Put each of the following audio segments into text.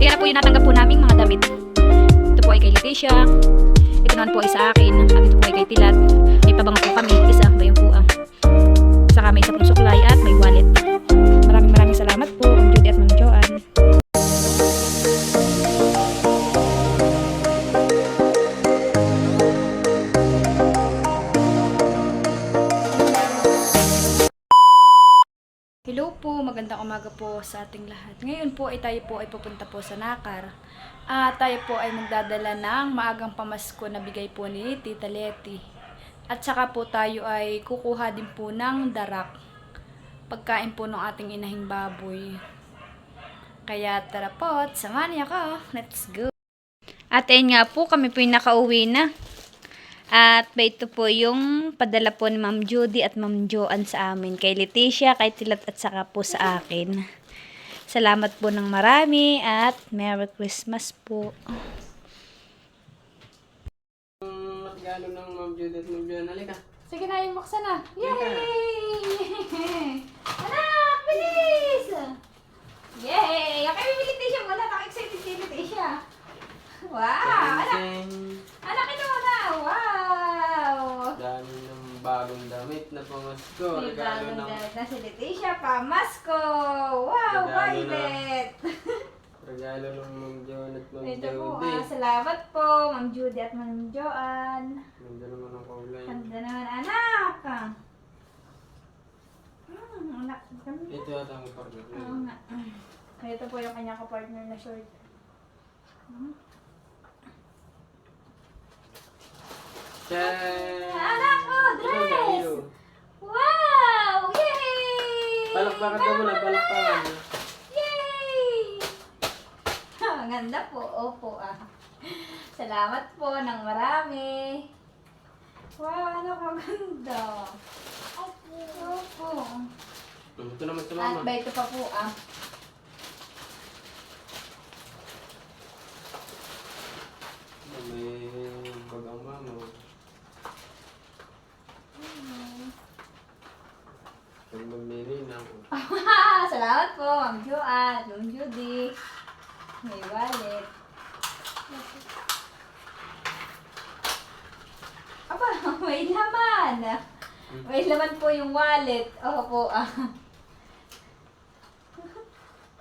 Ayan na po yung natanggap po naming mga damit. Ito po ay kay Leticia. Ito naman po ay sa akin. At ito po ay kay Tilat. May pabango po kami. Isa, bayan po ah. Saka may isa pong suklay at may wallet. Maraming salamat po, Ma'am Judy at Ma'am Joanne. Hello po, magandang umaga po sa ating lahat. Ngayon po ay tayo po ay pupunta po sa Nakar. At tayo po ay magdadala ng maagang pamasko na bigay po ni Tita Leti. At saka po tayo ay kukuha din po ng darak. Pagkain po ng ating inahing baboy. Kaya tara po, samahan niyo ako. Let's go! At ayun nga po, kami po yung nakauwi na. At ito po yung padala po ni Ma'am Judy at Ma'am Joanne sa amin. Kay Leticia, kay Tilat at saka po sa akin. Salamat po ng marami at Merry Christmas po. Magalo ng Ma'am Judy at Ma'am Joanne. Halika. Sige na, yung buksan na. Yay! Anak, bilis! Yay! Okay, may Leticia mo na. Naka-excited si Leticia. Wow! Anak! Anak, ito mo na! Wow! Dami ng bagong damit na pamasko. May Regalo bagong ng... damit na si Leticia, pamasko! Wow, Regalo violet! Regalo ng Ma'am Joanne at Ma'am Ito po, Judy. salamat po, Ma'am Judy at Ma'am Joanne. Ganda naman ang kaulay. Ganda naman, anak! Anak, ganda. Ito at ang partner. Oo nga. Ito po yung kanya ka-partner na short. Tiyay! Anak, oh, dress! Wow! Yay! Palakpakan ka muna, palakpakan. Yay! Ang ganda po. Opo ah. Salamat po ng marami. Wow, anak, maganda. Opo. Ito naman sa At mama. ba ito pa po ah. May bagang mama. Pag mamili na ako. Salamat po, Ma'am Joanne, Ma'am Judy. May wallet. Aba, may laman. May laman po yung wallet. Opo ah.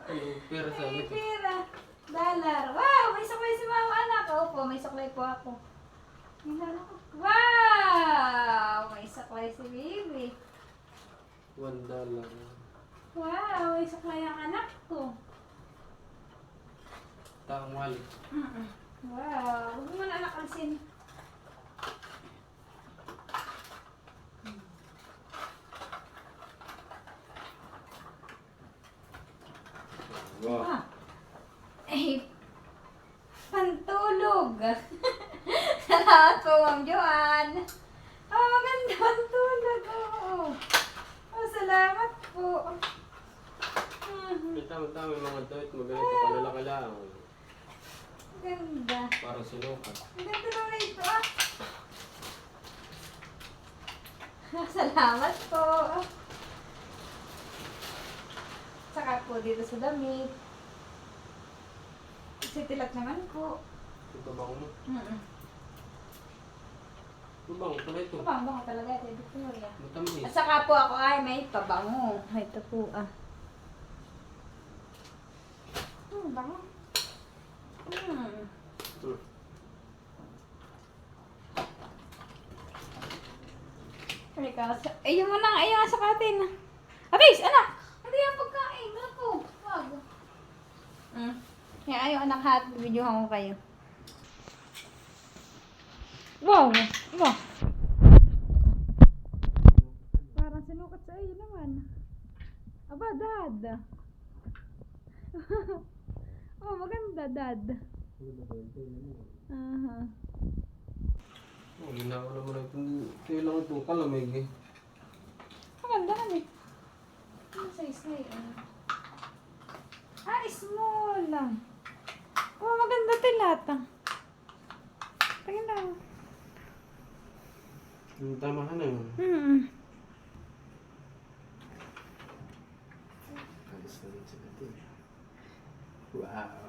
Ay, pera sa May amin. pera. Dollar. Wow! May saklay si mama anak. Opo, may saklay po ako. Wow! May saklay si baby. $1. Wow! May saklay ang anak ko. Taong wallet. Wow! Huwag mo na anak alsin. Wow. Ah. Eh, pantulog. Salamat po, Ma'am Joanne. Oh, maganda pantulog. Oh, salamat po. Tama-tama yung mga damit. Magaling ka palala ka lang. Ganda. Parang sinukat. Ang ganda naman ito ah. Salamat po. Saka po dito sa damit. Si Tilat naman po. Ito bango mo. Ito bango pala ito. Pabango talaga ito, Victoria. Matamis. At saka po ako ay may pabango. Ito po ah. Bango. Ayun mo na, ayun sa katin. Abis, anak! Hindi yan pagkain. Ako, wag. Yan, ayun anak hat. Videohan ko kayo. Wow! Wow! Parang sinukat sa iyo naman. Aba, dad. Oh, maganda, dad. Aha. Oh, ginawa naman ito. Ito lang itong kalamig eh. Maganda ka eh. Ano size na yun? Ah, small lang. Oh, maganda tilata. Tingnan lang. Tama ka na yun. Alis na rin sa gatin. Wow.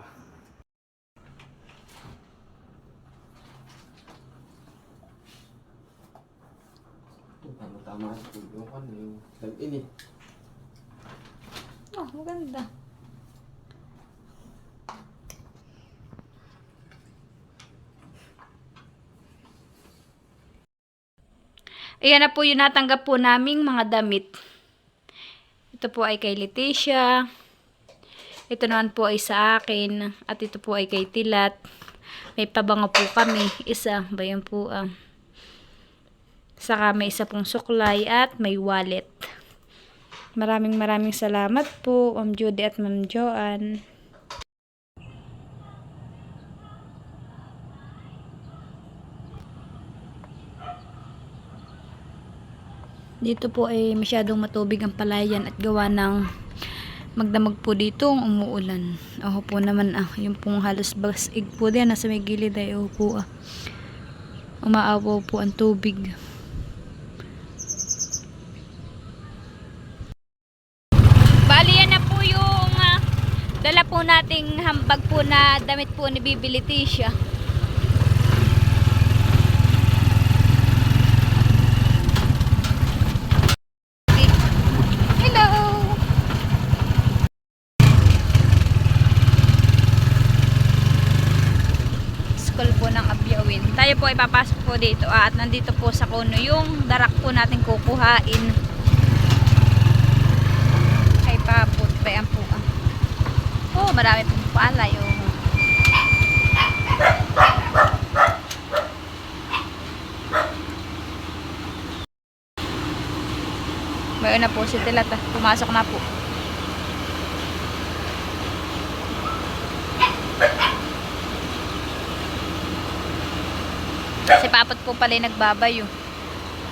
tama sa tubig. Yung kan, yung tag-init. Oh, maganda. Ayan na po yung natanggap po naming mga damit. Ito po ay kay Leticia. Ito naman po ay sa akin. At ito po ay kay Tilat. May pabango po kami. Isa. Bayan po ang. Saka may isa pong suklay at may wallet. Maraming salamat po, Ma'am Judy at Ma'am Joanne. Dito po ay masyadong matubig ang palayan at gawa ng magdamag po dito ang umuulan. Ako po naman yung pong halos basig po din nasa may gilid ay po umaapaw po ang tubig. Bali yan na po yung dala po nating hambag po na damit po ni Bibi Leticia. School po ng Abyawin. Tayo po ay papasok po dito at nandito po sa kuno yung darak po natin kukuhain. Ay papot pa yan po. Oh, marami pong palay. Oh. Mayroon na po si Tilata. Pumasok na po. Si Papot po pala yung nagbabayo.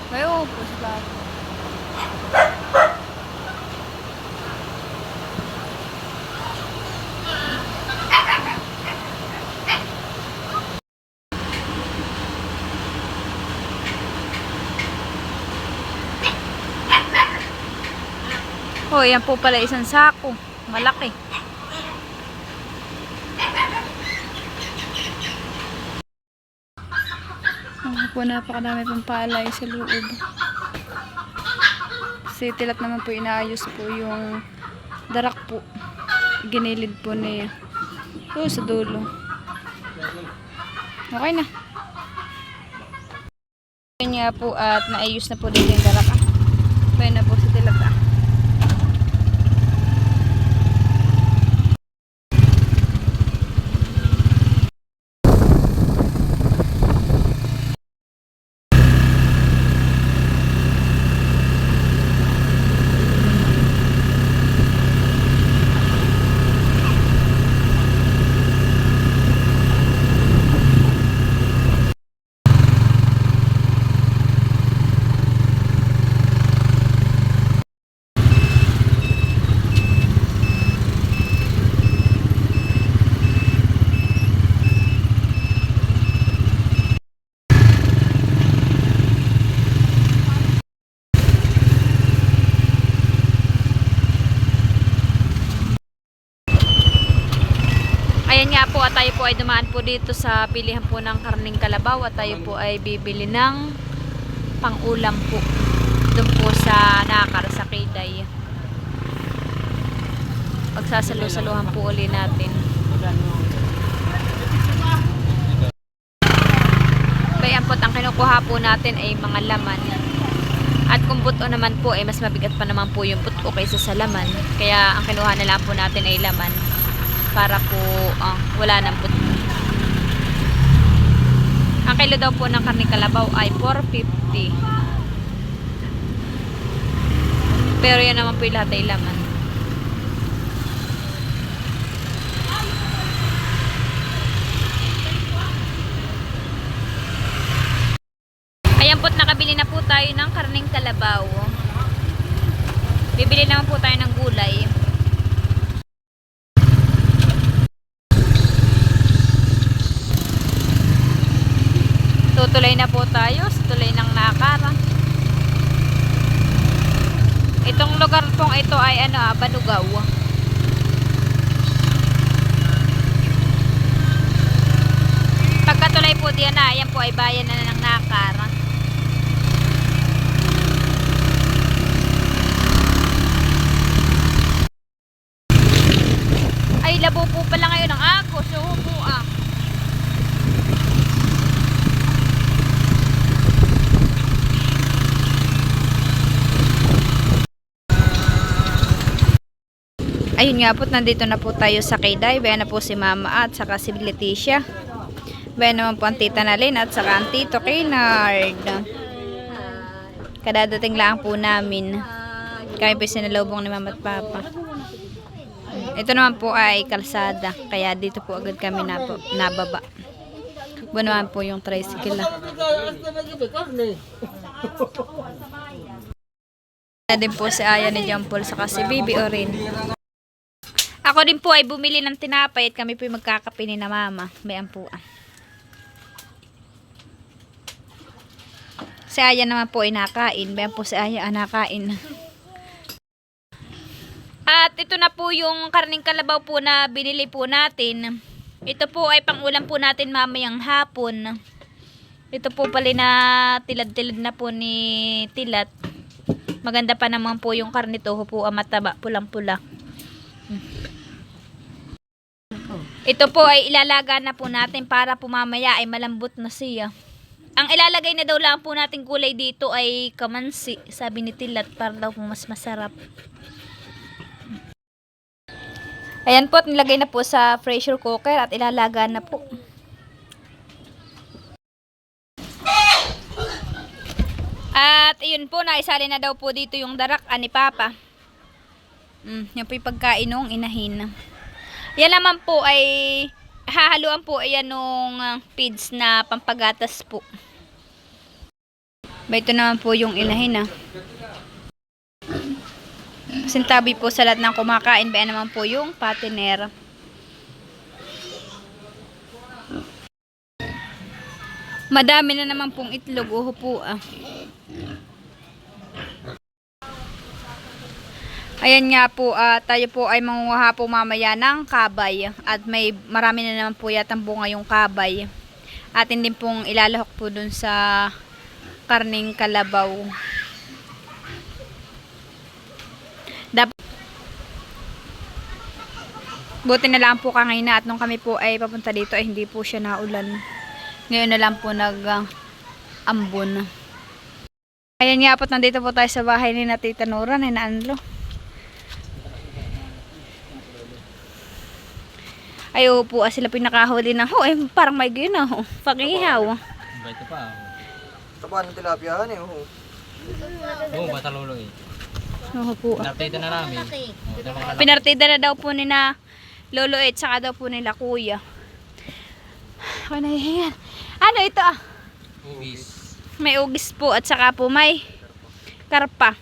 Bayo po si Papot. Oh, yan po pala isang sako. Malaki. Po, napakadami pang palay sa loob. Si Tilat naman po inaayos po yung darak po. Ginilid po niya. So, sa dulo. Okay na. Kanya po at naayos na po dito yung darak. Okay na po si Tilat. Ayan nga po at tayo po ay dumaan po dito sa bilihan po ng karning kalabaw at tayo po ay bibili ng pang-ulam po. Doon po sa Nakar sa Kiday. Pagsasalo-saluhan po uli natin. Bayan po ang kinukuha po natin ay mga laman. At kung buto naman po ay mas mabigat pa naman po yung buto kaysa sa laman. Kaya ang kinuha na lang po natin ay laman. Para po wala nang puto. Ang kilo daw po ng karning kalabaw ay 450. Pero yan naman po yung lahat ay laman. Ayan po't nakabili na po tayo ng karning kalabaw. Bibili naman po tayo ng gulay. Tutuloy na po tayo sa tulay ng Nakar. Itong lugar pong ito ay Banugaw. Pagkatulay po diyan ayan po ay bayan na ng Nakar. labo po pala ngayon ang Agos. So po Ayun nga po, nandito na po tayo sa Kayday. Bayan na po si Mama at saka si Leticia. Bayan naman po ang Tita Nalin at saka ang Tito Kennard. Kadadating lang po namin. Kami po sinalubong ni Mama at Papa. Ito naman po ay kalsada. Kaya dito po agad kami nababa. Buwan naman po yung tricycle. Kaya din po si Aya ni John Paul saka si Bibi Orin. Ako din po ay bumili ng tinapay at kami po ay magkakape ni na Mama. Bayan po. Si Aya naman po ay nakain. Bayan po si Aya nakain. At ito na po yung karning kalabaw po na binili po natin. Ito po ay pang-ulam po natin mamayang hapon. Ito po pala na tilad-tilad na po ni Tilat. Maganda pa naman po yung karne to po, mataba, pulang-pula. Ito po ay ilalaga na po natin para po mamaya ay malambot na siya. Ang ilalagay na daw lang po natin gulay dito ay kamansi, sabi ni Tilat, para daw po mas masarap. Ayan po, nilagay na po sa pressure cooker at ilalaga na po. At ayun po, naisali na daw po dito yung darak ni Papa. Yan po yung pagkain ng inahin. Yan naman po ay hahaluan po ayan nung feeds na pampagatas po. Ito naman po yung inahin. Sintabi po sa lahat ng kumakain. Bayan naman po yung patiner. Madami na naman pong itlog. Uho po Ayan nga po, tayo po ay mangunguha po mamaya ng kabay. At marami na naman po yatang bunga yung kabay. Atin din pong ilalahok po dun sa karning kalabaw. Buti na lang po kanina at nung kami po ay papunta dito ay hindi po siya naulan. Ngayon na lang po nag-ambon. Ayan nga po, nandito po tayo sa bahay ni na Tita Nora, ni na Anlo. Ay, po, sila pinakahuli ng, parang may gina, pakihaw. Ito pa. Taba ng tilapia han Bata lolo Po. Pinartida na namin. Pinartida na daw po ni na Lolo at saka daw po nila Kuya. Ako nahihingan. Ano ito Ugis. May ugis po at saka po may karpa.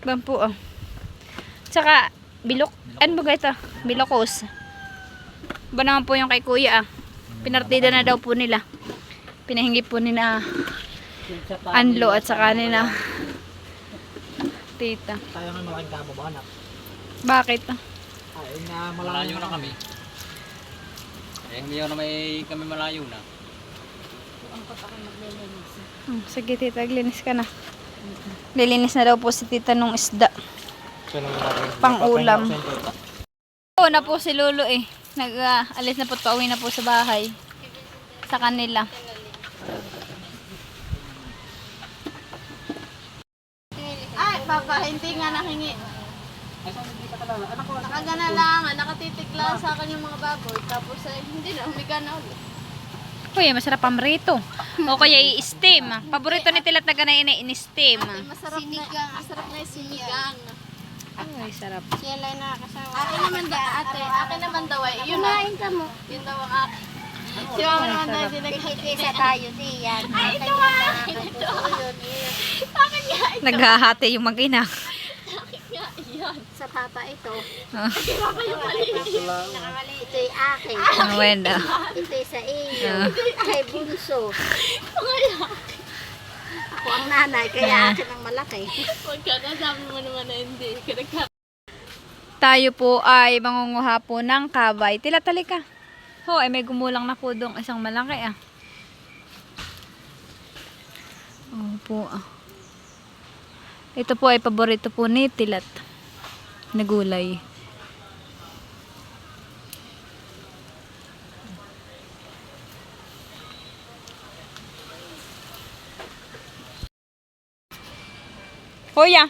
Bang po Saka bilok. Ano ba ito? Bilokos. Ba naman po yung kay Kuya Pinartida na daw po nila. Pinahingi po ni na Anlo at saka ni na Tita. Tayo nga malaking kamo ba anak? Bakit? Ay na Malayo na kami. Hindi na kami malayo na. Sige Tita, linis ka na. Lilinis na daw po si Tita nung isda. Pang ulam. Oo na po si Lolo Nag-alis na po, pauwi na po sa bahay. Sa kanila. Ay, Papa, hindi nga nahingi. Nakagana lang, nakatitig lang sa akin yung mga baboy. Tapos hindi na, humiga na ulit. Uy, masarap ang rito. O kaya i-steam. Paborito ni Tilat na ganay i-steam. Masarap sinigang. Masarap na yung sinigang. Ay, sarap. Siya lang nakakasama. Akin naman daw ay. Yun na, yun daw ang akin. Si Mama naman daw hindi nagkikisa tayo diyan. Ay, ito nga! Ito! Akin nga ito! Naghahati yung mag-ina. Akin nga yan. Sa Papa ito. Ah. Si Papa yung malinis. Ito yung akin. Bueno. Ito yung sa iyo. Kay Bunso. Ako ang nanay, kaya akin ang malaki. Huwag ka na, sabi mo naman na hindi. Tayo po ay mangunguha po ng kabay. Tilatali ka. Ay may gumulang na po doon isang malaki po Ito po ay paborito po ni Tilat na gulay. Hoya,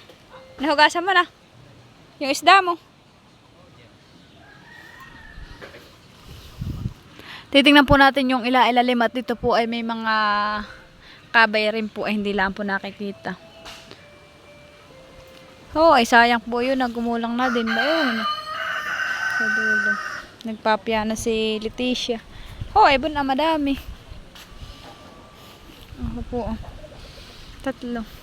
nahugasan mo na. Yung isda mo. Titingnan po natin yung ilalim at dito po ay may mga kabay rin po ay hindi lang po nakikita. Oh, ay sayang po yun. Nagumulang na din ba yun? Sa dulo. Nagpapya na si Leticia. Oh, ay na madami. Ako po. 3.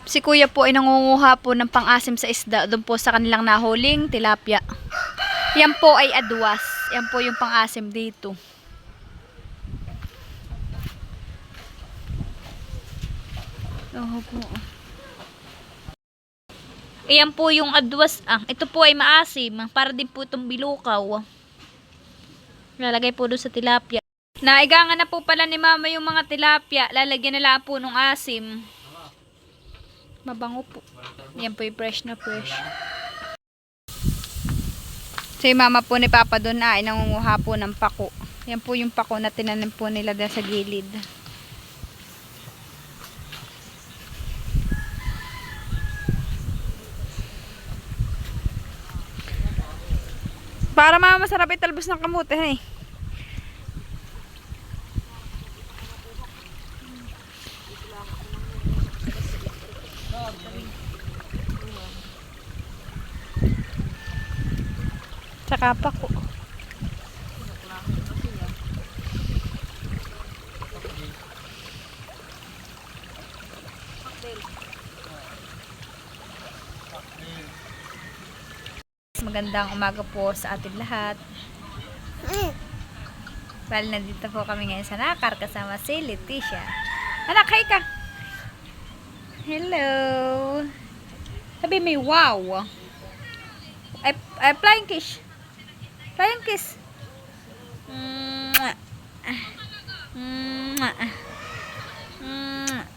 Si kuya po ay nangunguha po ng pang-asim sa isda doon po sa kanilang nahuling tilapia. Yan po ay adwas. Yan po yung pang-asim dito. Oh po. Ayan po yung adwas. Ito po ay maasim. Para din po itong bilukaw. Lalagay po doon sa tilapia. Naigangan na po pala ni mama yung mga tilapia. Lalagyan na lang po ng asim. Mabango po. Yan po yung fresh na fresh. So yung mama po ni Papa doon ay nangunguha po ng pako. Yan po yung pako na tinanim po nila dyan sa gilid. Para mama masarap italbos ng kamote, hey. Tsaka pako. Magandang umaga po sa ating lahat. Bali, nandito po kami ngayon sa Nakar kasama si Leticia. Anak, hi ka! Hello! Sabi may wow! Ay, flying kiss! Flying kiss! Mwah. Mwah.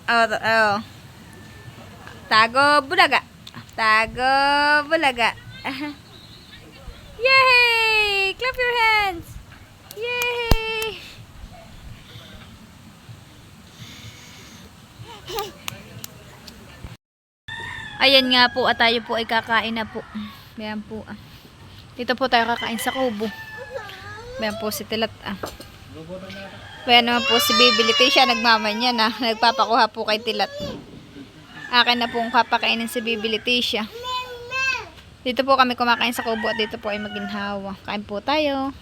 Oh. Tago bulaga! Tago bulaga! Yay! Clap your hands! Yay! Ayan nga po at tayo po ay kakain na po. Ayan po. Dito po tayo kakain sa kubo. Ayan po si Tilat. Ayan naman po si Baby Leticia. Nagmamanya na. Nagpapakuha po kay Tilat. Akin na pong kapakainin si Baby Leticia. Dito po kami kumakain sa kubo at dito po ay maginhawa. Kain po tayo.